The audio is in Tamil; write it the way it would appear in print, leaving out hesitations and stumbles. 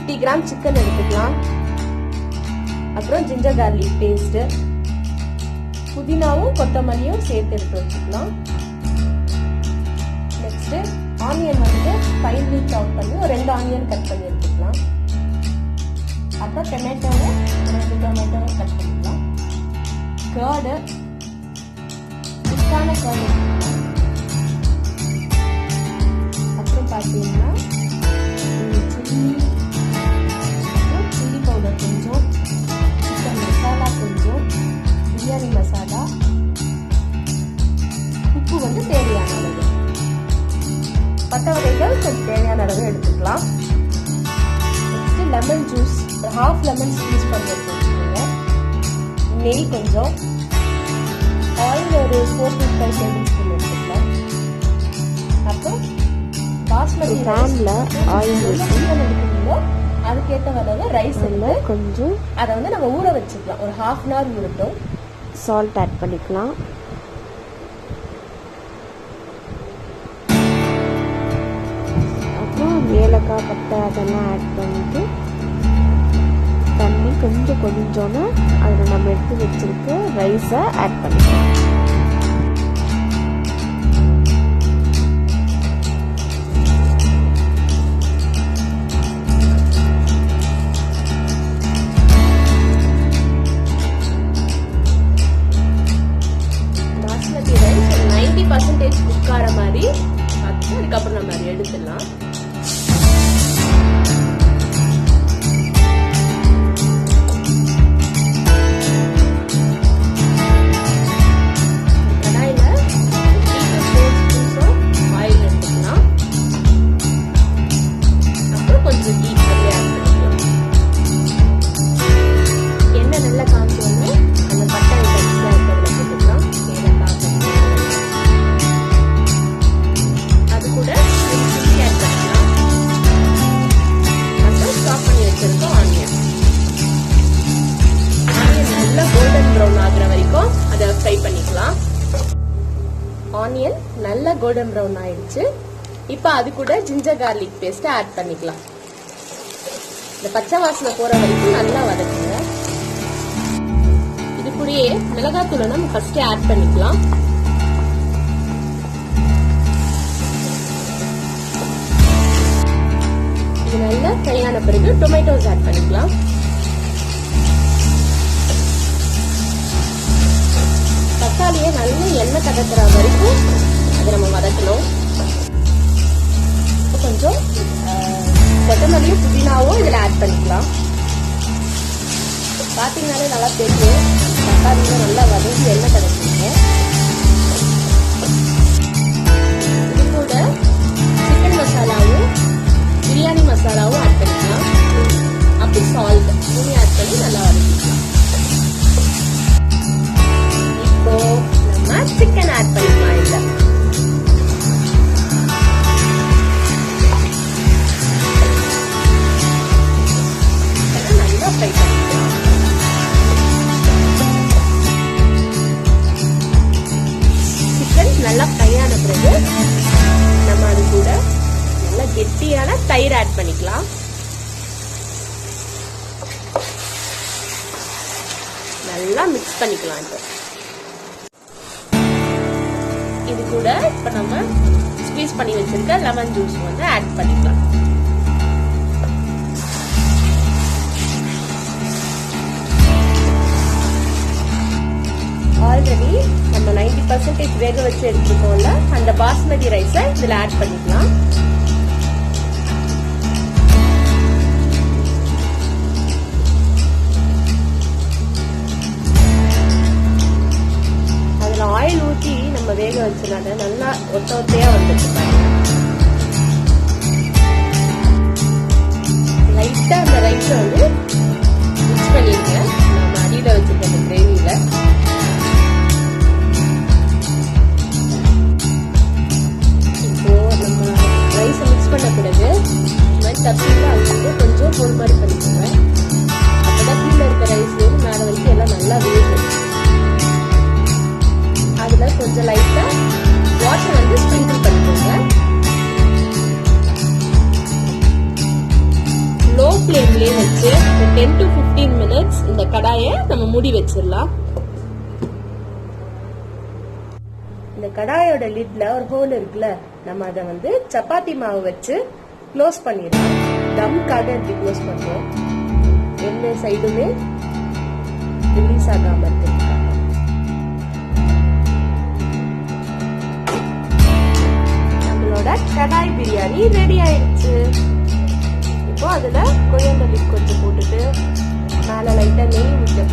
50 கிராம் சிக்கன் எடுத்துக்கலாம். அப்புறம் ஜிஞ்சர் கார்லிக் பேஸ்ட், புதினாவும் கொத்தமல்லியும் சேர்த்து எடுத்து வச்சுக்கலாம். நெக்ஸ்ட் ஆனியன் வந்து ஃபைன்லி சாப் பண்ணி ஒரு 2 ஆனியன் கட் பண்ணி எடுத்துக்கலாம். அப்புறம் டொமேட்டோவை 2 டொமேட்டோவை கட் பண்ணிக்கலாம். கர்டு, திக்கான கர்டு. அப்புறம் பார்த்தீங்கன்னா சில்லி பவுடர் கொஞ்சம், சிக்கன் மசாலா கொஞ்சம், பிரியாணி மசாலா, உப்பு வந்து தேவையான அளவு, பட்டை வகைகள் கொஞ்சம் தேவையான அளவு எடுத்துக்கலாம். Next lemon juice, half lemon squeeze பண்ணி வச்சுக்கோங்க. நெய் கொஞ்சம், ஆயில் ஒரு 4 to 5 டேபிள் ஸ்பூன் எடுத்துக்கலாம். அப்புறம் பாஸ்மதி பேன்ல ஆயில் எடுத்துக்கோ, அதுக்கேற்ற அளவு ரைஸ் இல்லை கொஞ்சம், அதை வந்து நம்ம ஊற வச்சுக்கலாம். ஒரு 1/2 hour ஊறட்டும். சால்ட் ஆட் பண்ணிக்கலாம். அப்புறம் ஏலக்காய், பட்டை அதெல்லாம் ஆட் பண்ணிட்டு தண்ணி கொஞ்சம் கொஞ்சோன்னா அதில் நம்ம எடுத்து வச்சிருக்க ரைஸை ஆட் பண்ணிக்கலாம். பாஸ்மதி ரைஸ் 90% குக் ஆகிற மாதிரி பார்த்து அதுக்கப்புறம் நம்ம அதை எடுத்துடலாம். ஆனியன் நல்லா கோல்டன் ப்ரௌன் ஆயிடுச்சு. இப்போ அது கூட ஜிஞ்சர் கார்லிக் பேஸ்ட் ஆட் பண்ணிக்கலாம். இந்த பச்சை வாசனை போற வரைக்கும் நல்லா வதக்குங்க. இது கூடயே மிளகாத்தூளை நம்ம ஃபர்ஸ்ட் ஆட் பண்ணிக்கலாம். இது நல்லா ஃப்ரை ஆன பிறகு டொமேட்டோஸ் ஆட் பண்ணிக்கலாம். தக்காளியை நல்லா எண்ணெய் தடத்துற வரைக்கும் அதை நம்ம வதக்கணும். கொஞ்சம் கொத்தமல்லியும் புதினாவும் இதில் ஆட் பண்ணிக்கலாம். பார்த்தீங்கன்னாலே நல்லா தெரியும் தக்காளியும் நல்லா வதக்கி எண்ணெய் தடத்துங்க. இது கூட சிக்கன் மசாலாவும் பிரியாணி மசாலாவும் ஆட் பண்ணிக்கலாம். அப்படி சால்ட் மூணு ஆட் பண்ணி நல்லா வதக்கிக்கலாம். இப்போ நம்ம சிக்கன் ஆட் பண்ணிக்கலாம். இல்லை நல்லா ஃப்ரை பண்ணிக்கலாம். சிக்கன் நல்லா ஃப்ரை ஆன பிறகு நம்ம அது கூட நல்லா கெட்டியான தயிர் ஆட் பண்ணிக்கலாம். நல்லா மிக்ஸ் பண்ணிக்கலாம். இது கூட இப்ப நம்ம ஸ்க்வீஸ் பண்ணி வச்சிருக்க லெமன் ஜூஸ் வந்து ஆட் பண்ணிக்கலாம். ஆல்ரெடி நம்ம 90% வேக வச்சு எடுத்துக்கோம்ல, அந்த பாஸ்மதி ரைஸை இதுல ஆட் பண்ணிக்கலாம். அதுல ஆயில் ஊற்றி நம்ம வேக வச்சனால நல்லா ஒத்த ஒத்தையா வந்துட்டு பாருங்க. லைட்டா அந்த ரைஸை வந்து மிக்ஸ் பண்ணிருக்கேன் நம்ம அடியில வச்சிருக்க அந்த கிரேவியில. ரைஸை மிக்ஸ் பண்ண பிறகு இந்த மாதிரி தப்பிட்டு அங்கிருந்து கொஞ்சம் போல் மாதிரி பண்ணிக்கோங்க. அப்பதான் கீழே இருக்க ரைஸ் மேலே வரைக்கும் எல்லாம் நல்லா வேகும். அதுல கொஞ்சம் லைட்டா வாட்டர் வந்து ஸ்ப்ரிங்கிள் பண்ணிக்கோங்க. லோ ஃப்ளேம்ல 10 to 15 minutes இந்த கடாயை நம்ம மூடி வச்சிடலாம். இந்த கடாயோட லிட்ல ஒரு ஹோல் இருக்குல்ல, நம்ம அதை வந்து சப்பாத்தி மாவு வச்சு க்ளோஸ் பண்ணிடலாம். தம்காக இப்படி க்ளோஸ் பண்றோம், எந்த சைடுமே ரிலீஸ் ஆகாம இருக்கு. நம்மளோட கடாய் பிரியாணி ரெடி ஆயிடுச்சு. இப்போ அதுல கொரியண்டர் லீஃப் கொஞ்சம் போட்டுட்டு மேல லைட்டா நெய் விட்டு